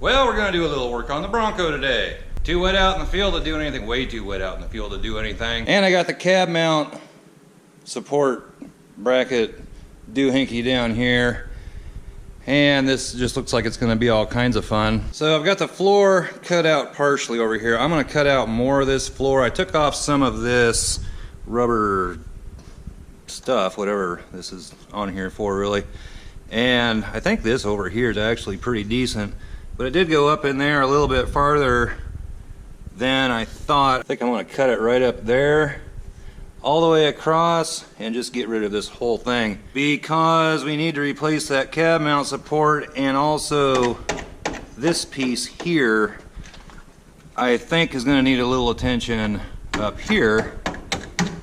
Well, we're gonna do a little work on the Bronco today. Too wet out in the field to do anything, way too wet out in the field to do anything. And I got the cab mount support bracket doohickey down here. And this just looks like it's gonna be all kinds of fun. So I've got the floor cut out partially over here. I'm gonna cut out more of this floor. I took off some of this rubber stuff, whatever this is on here for really. And I think this over here is actually pretty decent, but it did go up in there a little bit farther than I thought. I think I'm gonna cut it right up there, all the way across, and just get rid of this whole thing, because we need to replace that cab mount support, and also this piece here I think is gonna need a little attention up here.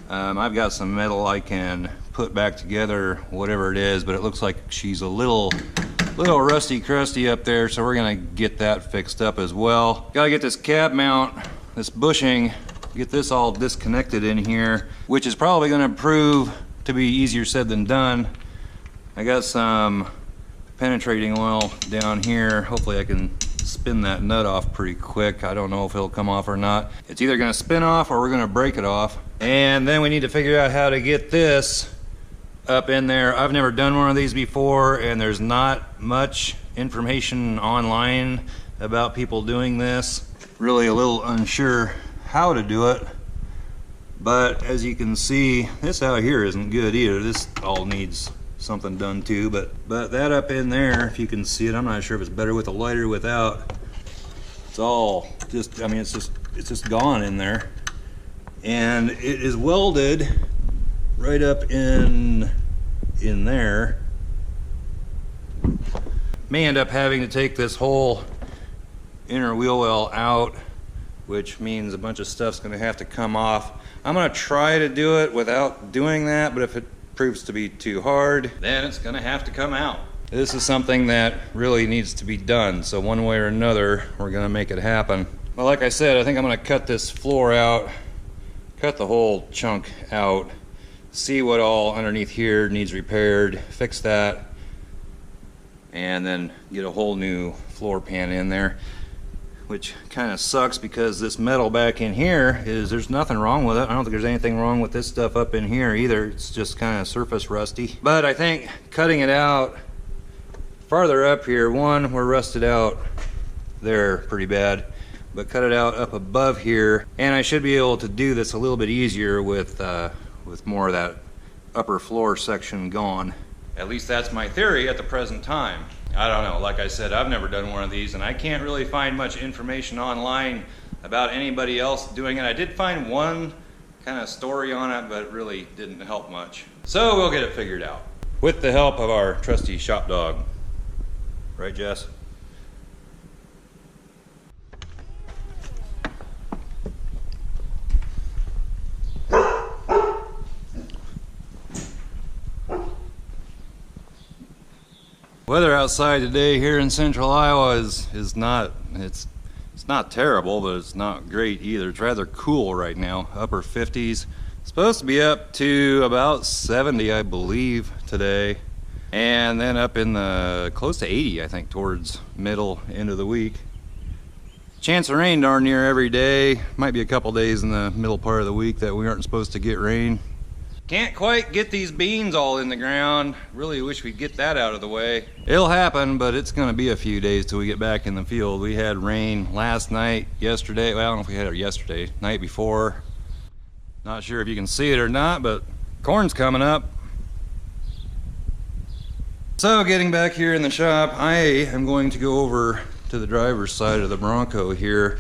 I've got some metal I can put back together, whatever it is, but it looks like she's a little rusty crusty up there, so we're gonna get that fixed up as well. Gotta get this cab mount, this bushing, get this all disconnected in here, which is probably gonna prove to be easier said than done. I got some penetrating oil down here. Hopefully I can spin that nut off pretty quick. I don't know if it'll come off or not. It's either gonna spin off or we're gonna break it off. And then we need to figure out how to get this up in there. I've never done one of these before, and there's not much information online about people doing this. Really a little unsure how to do it, but as you can see, this out here isn't good either. This all needs something done too, but that up in there, if you can see it, I'm not sure if it's better with a light or without. It's all just, I mean, it's just gone in there, and it is welded right up in there. May end up having to take this whole inner wheel well out, which means a bunch of stuff's gonna have to come off. I'm gonna try to do it without doing that, but if it proves to be too hard, then it's gonna have to come out. This is something that really needs to be done, so one way or another, we're gonna make it happen. Well, like I said, I think I'm gonna cut this floor out, cut the whole chunk out, see what all underneath here needs repaired, fix that, and then get a whole new floor pan in there, which kind of sucks because this metal back in here there's nothing wrong with it. I don't think there's anything wrong with this stuff up in here either. It's just kind of surface rusty. But I think cutting it out farther up here, one, we're rusted out there pretty bad, but cut it out up above here, and I should be able to do this a little bit easier with more of that upper floor section gone. At least that's my theory at the present time. I don't know, like I said, I've never done one of these, and I can't really find much information online about anybody else doing it. I did find one kind of story on it, but it really didn't help much. So we'll get it figured out with the help of our trusty shop dog. Right, Jess? Weather outside today here in central Iowa is not, it's not terrible, but it's not great either. It's rather cool right now, upper 50s. Supposed to be up to about 70, I believe, today. And then up in the close to 80, I think, towards middle end of the week. Chance of rain darn near every day. Might be a couple days in the middle part of the week that we aren't supposed to get rain. Can't quite get these beans all in the ground. Really wish we'd get that out of the way. It'll happen, but it's gonna be a few days till we get back in the field. We had rain last night, yesterday. Well, I don't know if we had it yesterday, night before. Not sure if you can see it or not, but corn's coming up. So getting back here in the shop, I am going to go over to the driver's side of the Bronco here,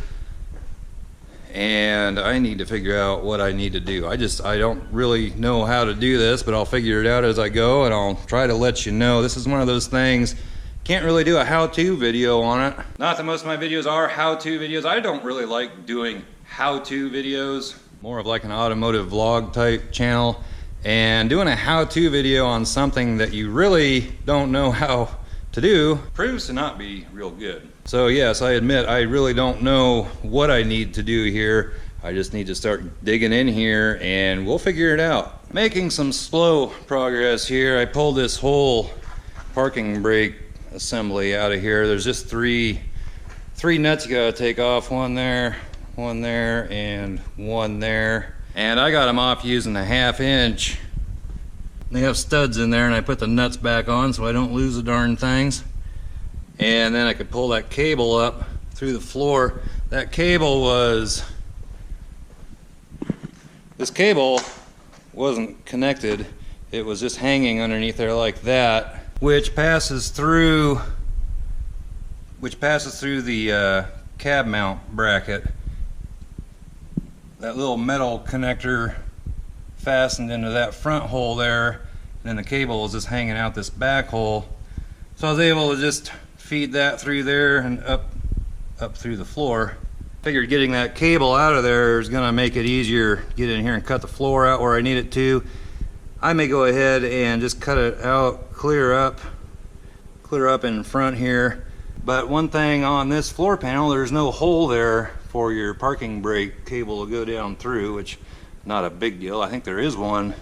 and I need to figure out what I need to do. I don't really know how to do this, but I'll figure it out as I go, and I'll try to let you know. This is one of those things, can't really do a how-to video on it. Not that most of my videos are how-to videos. I don't really like doing how-to videos. More of like an automotive vlog type channel. And doing a how-to video on something that you really don't know how to do proves to not be real good. So yes, I admit I really don't know what I need to do here. I just need to start digging in here and we'll figure it out. Making some slow progress here. I pulled this whole parking brake assembly out of here. There's just 3 3 nuts you gotta take off. One there, and one there. And I got them off using a 1/2 inch. They have studs in there, and I put the nuts back on so I don't lose the darn things. And then I could pull that cable up through the floor. That cable was, this cable wasn't connected. It was just hanging underneath there like that, which passes through the cab mount bracket. That little metal connector fastened into that front hole there, and then the cable is just hanging out this back hole. So I was able to just feed that through there and up through the floor. Figured getting that cable out of there is gonna make it easier to get in here and cut the floor out where I need it to. I may go ahead and just cut it out, clear up in front here. But one thing on this floor panel, there's no hole there for your parking brake cable to go down through, which not a big deal. I think there is one.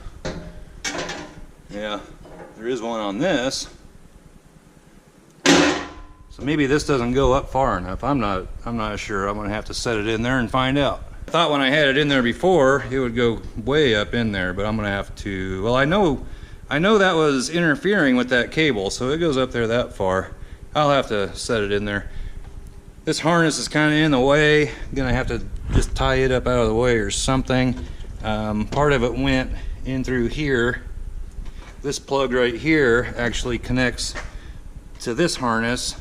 Yeah, there is one on this. So maybe this doesn't go up far enough. I'm not sure. I'm gonna have to set it in there and find out. I thought when I had it in there before, it would go way up in there, but I'm gonna have to, well, I know that was interfering with that cable, so it goes up there that far. I'll have to set it in there. This harness is kind of in the way. I'm gonna have to just tie it up out of the way or something. Part of it went in through here. This plug right here actually connects to this harness,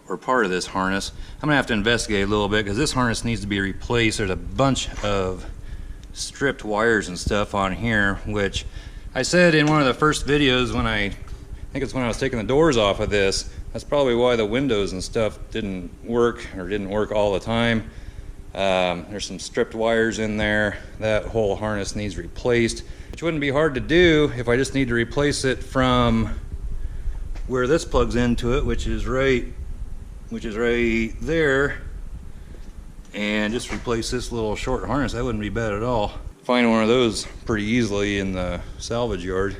or part of this harness. I'm gonna have to investigate a little bit because this harness needs to be replaced. There's a bunch of stripped wires and stuff on here, which I said in one of the first videos when I think it's when I was taking the doors off of this. That's probably why the windows and stuff didn't work all the time. There's some stripped wires in there. That whole harness needs replaced, which wouldn't be hard to do if I just need to replace it from where this plugs into it, which is right there, and just replace this little short harness. That wouldn't be bad at all. Find one of those pretty easily in the salvage yard.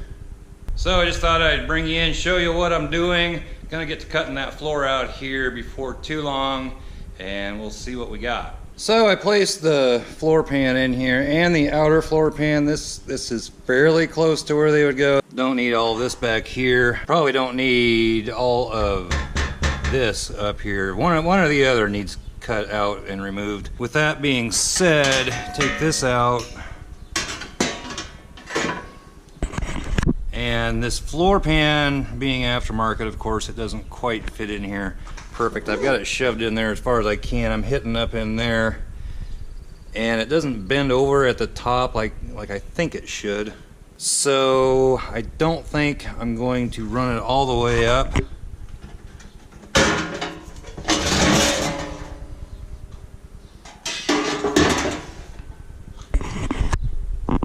So I just thought I'd bring you in, show you what I'm doing. Gonna get to cutting that floor out here before too long, and we'll see what we got. So I placed the floor pan in here and the outer floor pan. This is fairly close to where they would go. Don't need all of this back here. Probably don't need all of this up here. One or the other needs cut out and removed. With that being said, take this out. And this floor pan being aftermarket, of course, it doesn't quite fit in here perfect. I've got it shoved in there as far as I can. I'm hitting up in there, and it doesn't bend over at the top like I think it should. So I don't think I'm going to run it all the way up.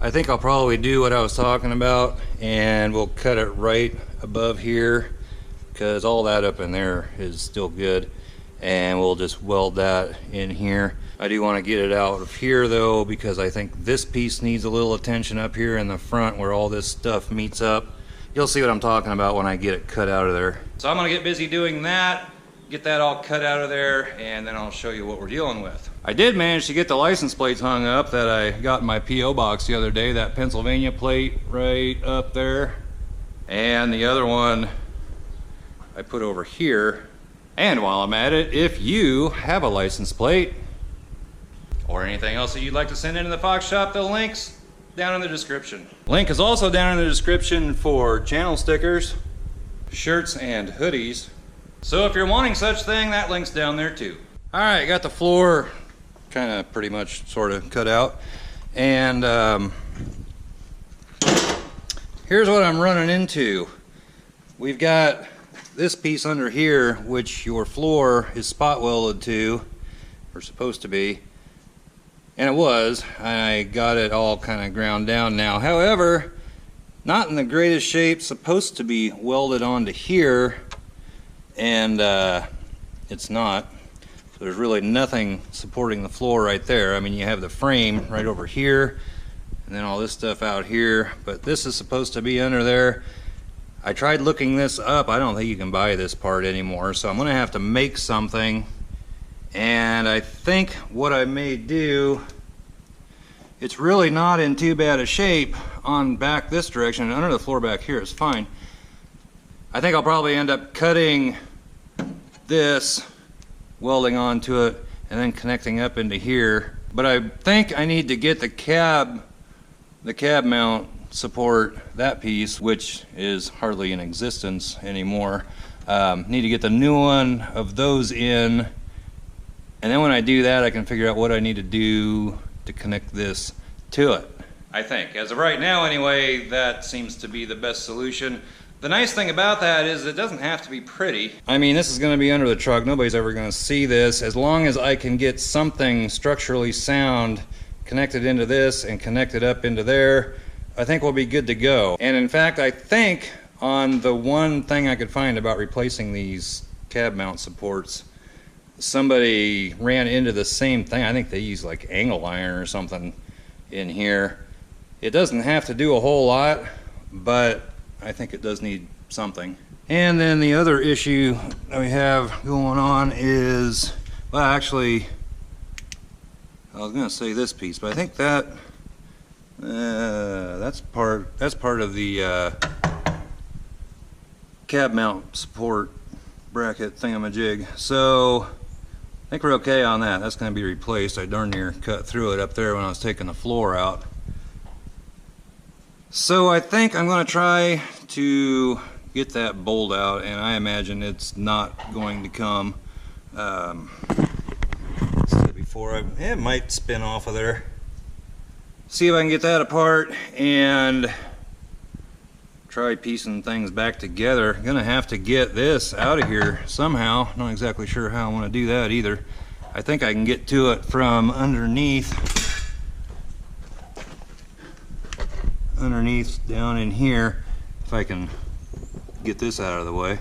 I think I'll probably do what I was talking about, and we'll cut it right above here because all that up in there is still good, and we'll just weld that in here. I do want to get it out of here though, because I think this piece needs a little attention up here in the front where all this stuff meets up. You'll see what I'm talking about when I get it cut out of there. So I'm gonna get busy doing that, get that all cut out of there, and then I'll show you what we're dealing with. I did manage to get the license plates hung up that I got in my P.O. box the other day, that Pennsylvania plate right up there, and the other one I put over here. And while I'm at it, if you have a license plate or anything else that you'd like to send into the Fox Shop, the link's down in the description. Link is also down in the description for channel stickers, shirts, and hoodies. So if you're wanting such thing, that link's down there too. All right, got the floor kind of pretty much sort of cut out, and here's what I'm running into. We've got this piece under here, which your floor is spot welded to, or supposed to be, and it was. I got it all kind of ground down now. However, not in the greatest shape. Supposed to be welded onto here, and it's not. So there's really nothing supporting the floor right there. I mean, you have the frame right over here, and then all this stuff out here, but this is supposed to be under there. I tried looking this up. I don't think you can buy this part anymore, so I'm gonna have to make something. And I think what I may do, it's really not in too bad a shape on back this direction, and under the floor back here is fine. I think I'll probably end up cutting this, welding onto it, and then connecting up into here. But I think I need to get the cab mount support, that piece, which is hardly in existence anymore. Need to get the new one of those in, and then when I do that, I can figure out what I need to do to connect this to it. I think, as of right now anyway, that seems to be the best solution. The nice thing about that is it doesn't have to be pretty. I mean, this is going to be under the truck. Nobody's ever going to see this. As long as I can get something structurally sound connected into this and connected up into there, I think we'll be good to go. And in fact, I think on the one thing I could find about replacing these cab mount supports, somebody ran into the same thing. I think they use like angle iron or something in here. It doesn't have to do a whole lot, but I think it does need something. And then the other issue that we have going on is, well, actually, I was going to say this piece, but I think that that's part of the cab mount support bracket thingamajig. So I think we're okay on that. That's going to be replaced. I darn near cut through it up there when I was taking the floor out. So I think I'm going to try to get that bolt out, and I imagine it's not going to come. It might spin off of there. See if I can get that apart and try piecing things back together. I'm gonna have to get this out of here somehow. Not exactly sure how I want to do that either. I think I can get to it from underneath down in here, if I can get this out of the way.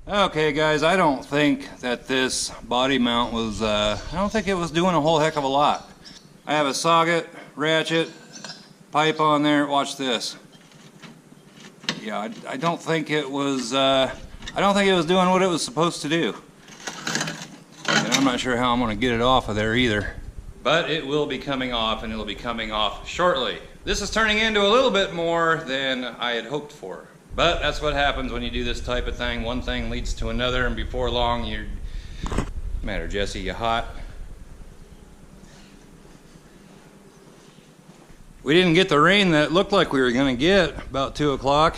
Okay guys, I don't think that this body mount was, I don't think it was doing a whole heck of a lot. I have a socket, ratchet, pipe on there. Watch this. Yeah, I don't think it was, I don't think it was doing what it was supposed to do. And I'm not sure how I'm going to get it off of there either. But it will be coming off, and it'll be coming off shortly. This is turning into a little bit more than I had hoped for. But that's what happens when you do this type of thing. One thing leads to another, and before long you're... Matter, Jesse, you hot? We didn't get the rain that it looked like we were going to get about 2 o'clock.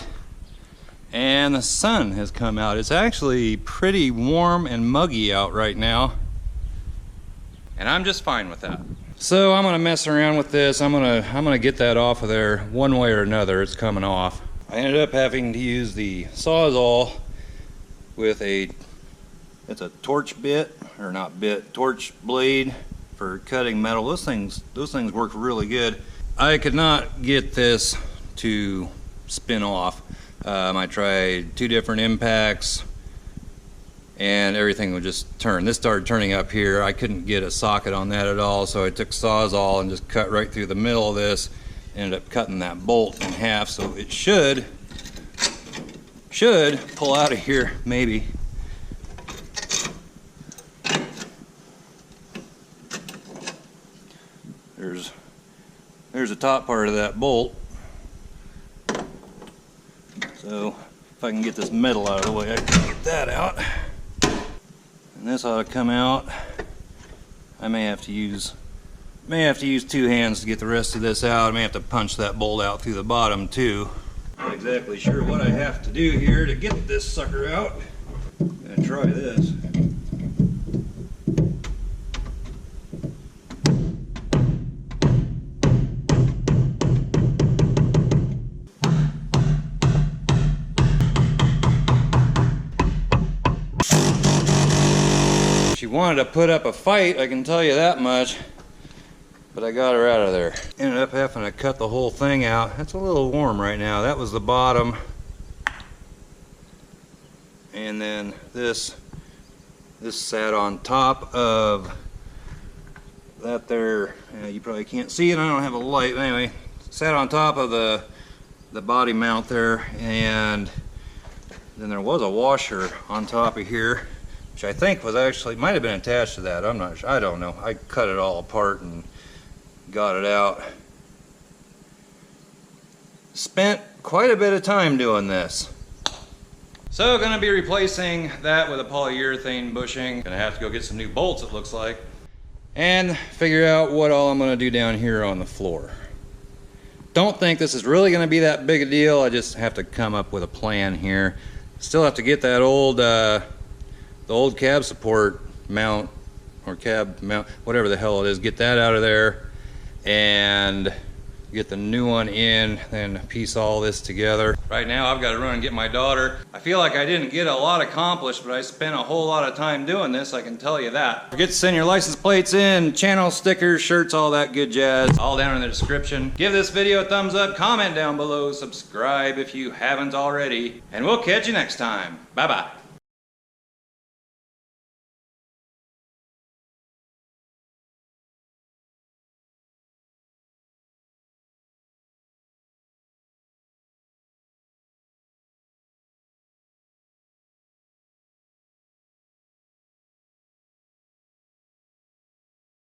And the sun has come out. It's actually pretty warm and muggy out right now. And I'm just fine with that. So I'm going to mess around with this. I'm gonna get that off of there one way or another. It's coming off. I ended up having to use the Sawzall with it's a torch bit, or not bit, torch blade for cutting metal. Those things work really good. I could not get this to spin off. I tried 2 different impacts and everything would just turn. This started turning up here. I couldn't get a socket on that at all, so I took Sawzall and just cut right through the middle of this. Ended up cutting that bolt in half, so it should pull out of here, maybe. There's the top part of that bolt. So if I can get this metal out of the way, I can get that out. And this ought to come out. I may have to use 2 hands to get the rest of this out. I may have to punch that bolt out through the bottom too. Not exactly sure what I have to do here to get this sucker out. I'm gonna try this. She wanted to put up a fight, I can tell you that much. But I got her out of there. Ended up having to cut the whole thing out. It's a little warm right now. That was the bottom. And then this sat on top of that there. You probably can't see it. I don't have a light. But anyway, sat on top of the the body mount there, and then there was a washer on top of here, which I think was actually, might have been attached to that. I'm not sure, I don't know. I cut it all apart and got it out. Spent quite a bit of time doing this. So gonna be replacing that with a polyurethane bushing. Gonna have to go get some new bolts, it looks like. And figure out what all I'm gonna do down here on the floor. Don't think this is really gonna be that big a deal. I just have to come up with a plan here. Still have to get that old, the old cab support mount, or cab mount, whatever the hell it is, get that out of there and get the new one in, then piece all this together. Right now I've got to run and get my daughter. I feel like I didn't get a lot accomplished, but I spent a whole lot of time doing this, I can tell you that. Forget to send your license plates in, channel stickers, shirts, all that good jazz, all down in the description. Give this video a thumbs up, comment down below, subscribe if you haven't already, and we'll catch you next time. Bye bye.